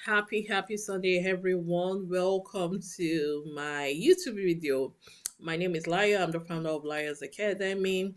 Happy Sunday, everyone. Welcome to my YouTube video. My name is Layo. I'm the founder of Layo's Academy.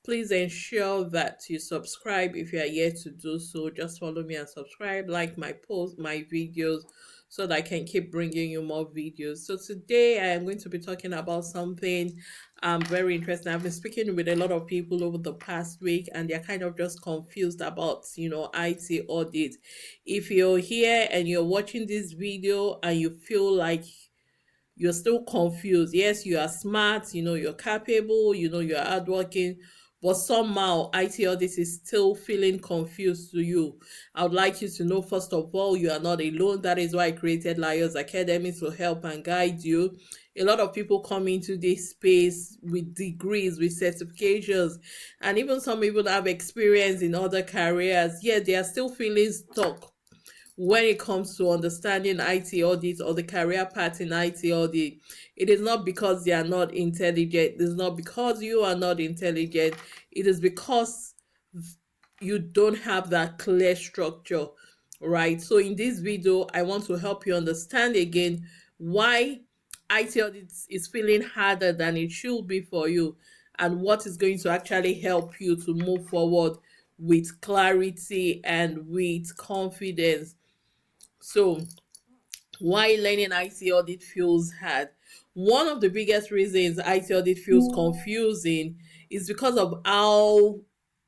Please ensure that you subscribe if you are yet to do so. Just follow me and subscribe, like my posts, my videos, so that I can keep bringing you more videos. So today I am going to be talking about something very interesting. I've been speaking with a lot of people over the past week, and they're kind of just confused about, IT audit. If you're here and you're watching this video and you feel like you're still confused, yes, you are smart, you're capable, you're hardworking, but somehow IT audit is still feeling confused to you. I would like you to know, first of all, you are not alone. That is why I created Liars Academy to help and guide you. A lot of people come into this space with degrees, with certifications, and even some people have experience in other careers, yet they are still feeling stuck when it comes to understanding IT audit or the career path in IT audit. It is not because they are not intelligent. It is not because you are not intelligent. It is because you don't have that clear structure, right? So in this video, I want to help you understand again why IT audit is feeling harder than it should be for you, and what is going to actually help you to move forward with clarity and with confidence. So, why learning IT audit feels hard? One of the biggest reasons IT audit feels confusing is because of how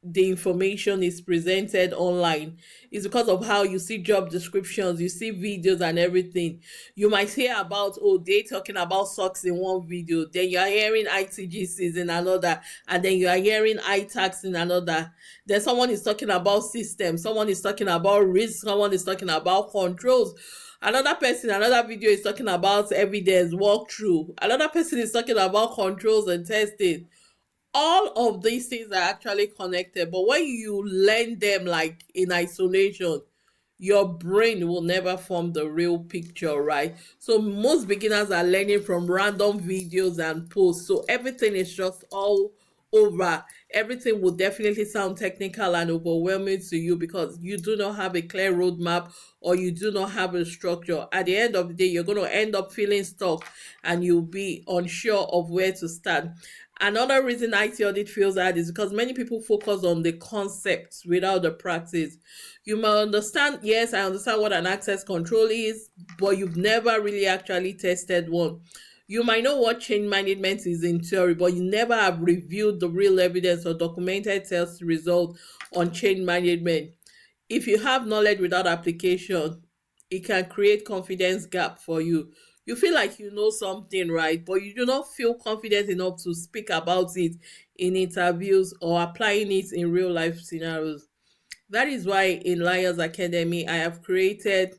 the information is presented online. It's because of how you see job descriptions, you see videos and everything. You might hear about, oh, they talking about socks in one video, then you are hearing ITGCs in another, and then you are hearing ITAX in another. Then someone is talking about systems, someone is talking about risk, someone is talking about controls. Another person, another video is talking about evidence, walkthrough. Another person is talking about controls and testing. All of these things are actually connected, but when you learn them like in isolation, your brain will never form the real picture, right? So most beginners are learning from random videos and posts, so everything is just all over. Everything will definitely sound technical and overwhelming to you because you do not have a clear roadmap, or you do not have a structure. At the end of the day, you're going to end up feeling stuck and you'll be unsure of where to start. Another reason IT audit feels hard is because many people focus on the concepts without the practice. You might understand, yes, I understand what an access control is, but you've never really actually tested one. You might know what change management is in theory, but you never have reviewed the real evidence or documented test results on change management. If you have knowledge without application, it can create confidence gap for you. You feel like you know something, right, but you do not feel confident enough to speak about it in interviews or applying it in real life scenarios. That is why in Liars Academy, I have created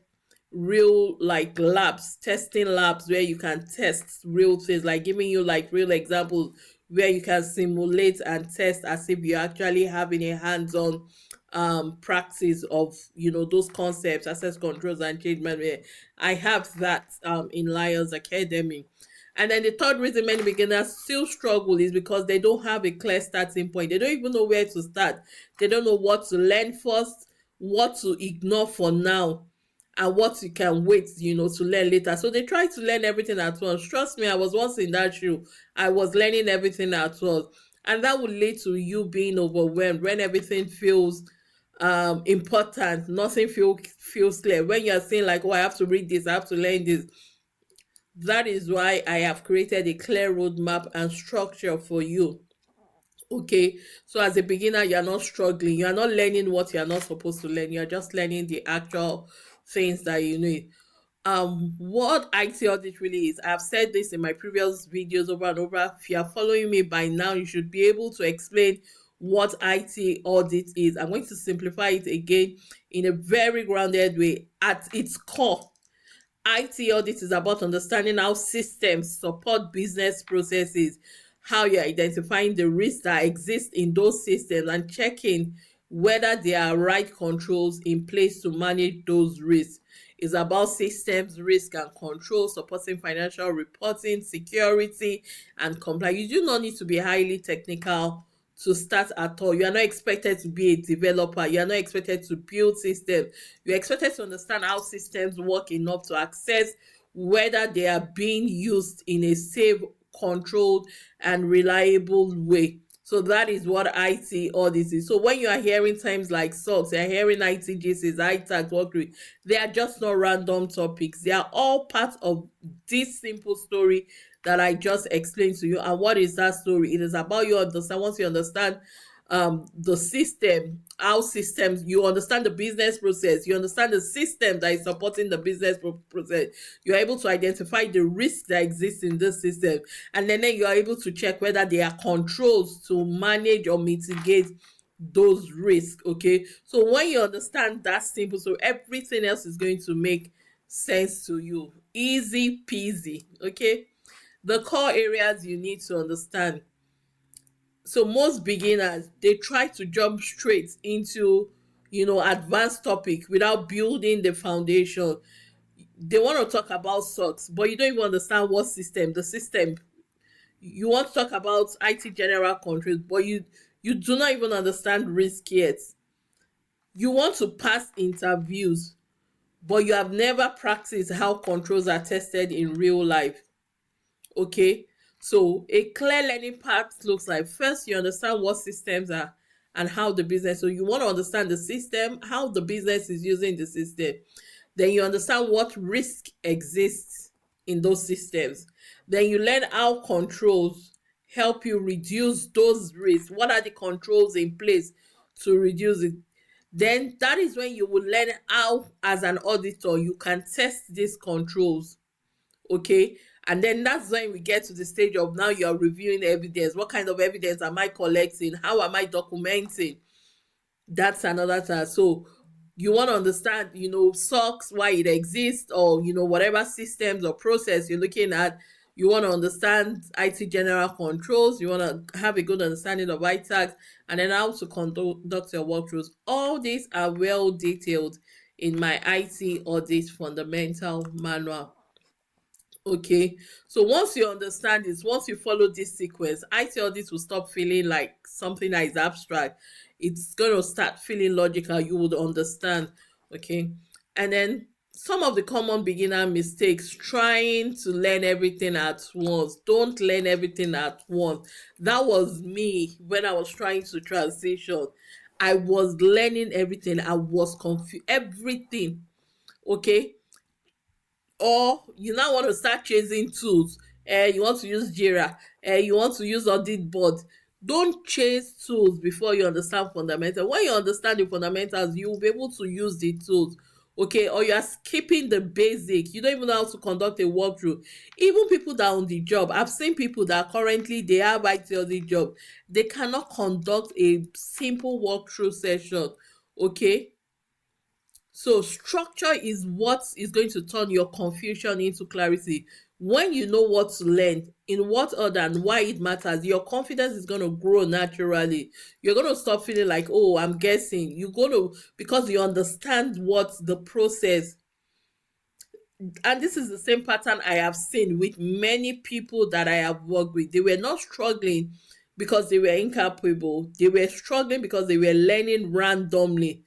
real like labs, testing labs where you can test real things, like giving you like real examples where you can simulate and test as if you're actually having a hands-on practice of those concepts, access controls and change management. I have that in Liars Academy. And then the third reason many beginners still struggle is because they don't have a clear starting point. They don't even know where to start. They don't know what to learn first, what to ignore for now, and what you can wait, to learn later. So they try to learn everything at once. Trust me, I was once in that shoe. I was learning everything at once. And that would lead to you being overwhelmed when everything feels important, nothing feels clear. When you're saying like, oh, I have to read this, I have to learn this. That is why I have created a clear roadmap and structure for you. Okay, so as a beginner, you're not struggling, you're not learning what you're not supposed to learn, you're just learning the actual things that you need. What IT audit really is, I've said this in my previous videos over and over. If you are following me by now, you should be able to explain what IT audit is. I'm going to simplify it again in a very grounded way. At its core, IT audit is about understanding how systems support business processes, how you're identifying the risks that exist in those systems, and checking whether there are right controls in place to manage those risks. It's about systems, risk, and control, supporting financial reporting, security, and compliance. You do not need to be highly technical to start at all. You are not expected to be a developer. You are not expected to build systems. You're expected to understand how systems work enough to access whether they are being used in a safe, controlled, and reliable way. So that is what IT audit is. So when you are hearing terms like SOX, you're hearing ITGCs, ITAX, workers, they are just not random topics. They are all part of this simple story that I just explained to you. And what is that story? It is about you understand. Once you understand the system, how systems, you understand the business process, you understand the system that is supporting the business process, you're able to identify the risk that exists in this system, and then you are able to check whether there are controls to manage or mitigate those risks. Okay, so when you understand that simple, so everything else is going to make sense to you. Easy peasy. Okay, the core areas you need to understand. So most beginners, they try to jump straight into advanced topic without building the foundation. They want to talk about socks, but you don't even understand what system the system. You want to talk about IT general controls, but you do not even understand risk yet. You want to pass interviews, but you have never practiced how controls are tested in real life. Okay, so a clear learning path looks like, first you understand what systems are and how the business, so you want to understand the system, how the business is using the system. Then you understand what risk exists in those systems. Then you learn how controls help you reduce those risks. What are the controls in place to reduce it? Then that is when you will learn how, as an auditor, you can test these controls. Okay, and then that's when we get to the stage of, now you're reviewing evidence. What kind of evidence am I collecting? How am I documenting? That's another task. So you want to understand, SOX, why it exists, or whatever systems or process you're looking at. You want to understand IT general controls. You want to have a good understanding of ITAX, and then how to conduct your walkthroughs. All these are well detailed in my IT audit fundamental manual. Okay, so once you understand this, once you follow this sequence, IT audit will stop feeling like something that is abstract. It's going to start feeling logical. You would understand. Okay, and then some of the common beginner mistakes: trying to learn everything at once. Don't learn everything at once. That was me when I was trying to transition. I was learning everything. I was confused. Everything. Okay, or you now want to start chasing tools. You want to use Jira, you want to use audit board. Don't chase tools before you understand fundamentals. When you understand the fundamentals, you will be able to use the tools. Okay, or you are skipping the basic. You don't even know how to conduct a walkthrough. Even people that are on the job, I've seen people that currently they have IT audit job, they cannot conduct a simple walkthrough session. Okay, so structure is what is going to turn your confusion into clarity. When you know what to learn, in what order and why it matters, your confidence is going to grow naturally. You're going to stop feeling like, oh, I'm guessing. You're going to, because you understand what the process. And this is the same pattern I have seen with many people that I have worked with. They were not struggling because they were incapable. They were struggling because they were learning randomly.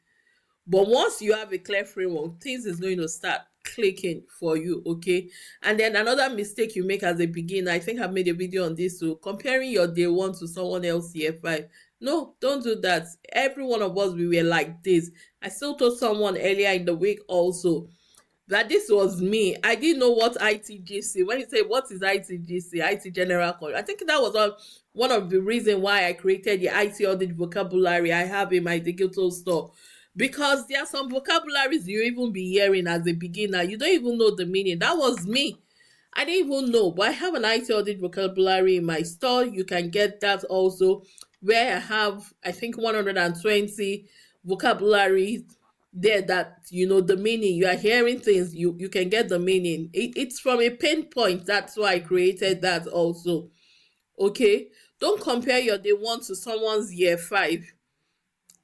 But once you have a clear framework, things is going to start clicking for you. Okay, and then another mistake you make as a beginner, I think I've made a video on this too, comparing your day one to someone else year five. No, don't do that. Every one of us, we were like this. I still told someone earlier in the week also that this was me. I didn't know what ITGC. When you say what is ITGC, IT General Control, I think that was one of the reasons why I created the IT audit vocabulary I have in my digital store. Because there are some vocabularies you even be hearing as a beginner. You don't even know the meaning. That was me. I didn't even know, but I have an IT audit vocabulary in my store. You can get that also, where I have, I think, 120 vocabulary there that the meaning. You are hearing things, you can get the meaning. It's from a pain point. That's why I created that also. Okay, don't compare your day one to someone's year five.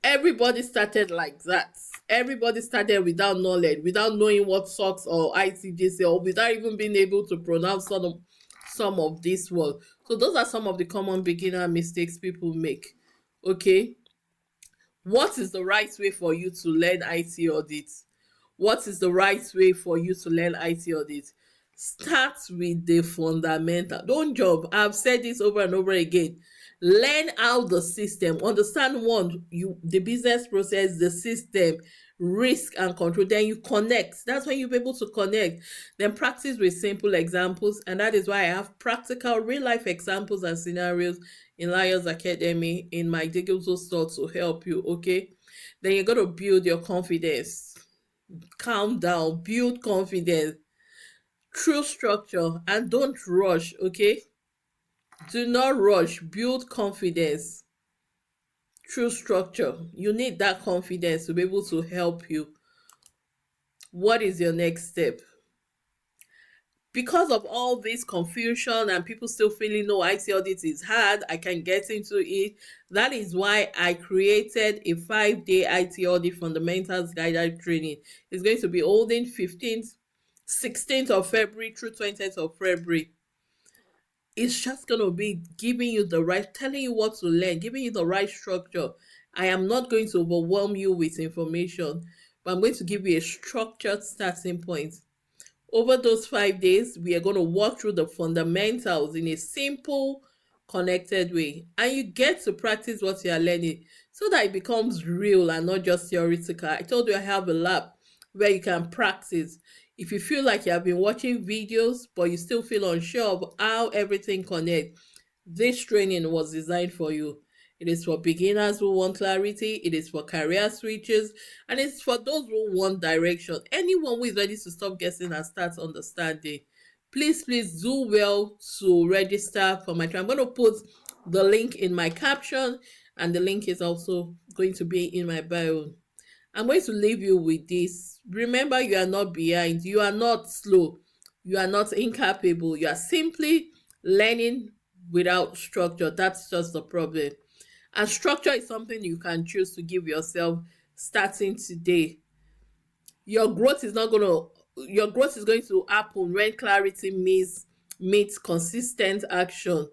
Everybody started like that. Everybody started without knowledge, without knowing what SOX or ITGC, or without even being able to pronounce some of these words. So those are some of the common beginner mistakes people make. Okay, what is the right way for you to learn IT audit? What is the right way for you to learn IT audit? Start with the fundamental. Don't jump. I've said this over and over again. Learn how the system, understand one, you the business process, the system, risk and control. Then you connect. That's when you'll be able to connect. Then practice with simple examples. And that is why I have practical real life examples and scenarios in Lions Academy in my digital store to help you. Okay. Then you're gonna build your confidence. Calm down, build confidence through structure, and don't rush. Okay, do not rush. Build confidence through structure. You need that confidence to be able to help you. What is your next step? Because of all this confusion and people still feeling no, IT audit is hard, I can get into it. That is why I created a 5-day IT audit fundamentals guided training. It's going to be holding 15th 16th of February through 20th of February. It's just going to be giving you the right, telling you what to learn, giving you the right structure. I am not going to overwhelm you with information, but I'm going to give you a structured starting point. Over those 5 days, we are going to walk through the fundamentals in a simple, connected way. And you get to practice what you are learning so that it becomes real and not just theoretical. I told you I have a lab where you can practice. If you feel like you have been watching videos, but you still feel unsure of how everything connects, this training was designed for you. It is for beginners who want clarity, it is for career switches, and it's for those who want direction. Anyone who is ready to stop guessing and start understanding. Please do well to register for my training. I'm going to put the link in my caption, and the link is also going to be in my bio. I'm going to leave you with this. Remember, you are not behind, you are not slow, you are not incapable. You are simply learning without structure. That's just the problem. And structure is something you can choose to give yourself starting today. Your growth is going to happen when clarity meets consistent action.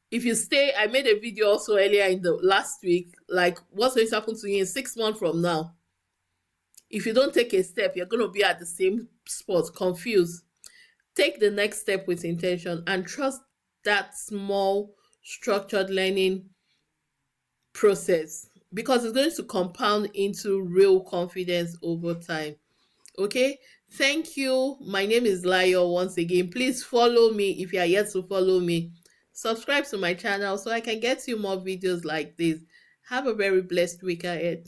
If you stay, I made a video also earlier in the last week, like what's going to happen to you in 6 months from now. If you don't take a step, you're going to be at the same spot, confused. Take the next step with intention and trust that small structured learning process, because it's going to compound into real confidence over time. Okay, thank you. My name is Layo once again. Please follow me if you are yet to follow me. Subscribe to my channel so I can get you more videos like this. Have a very blessed week ahead.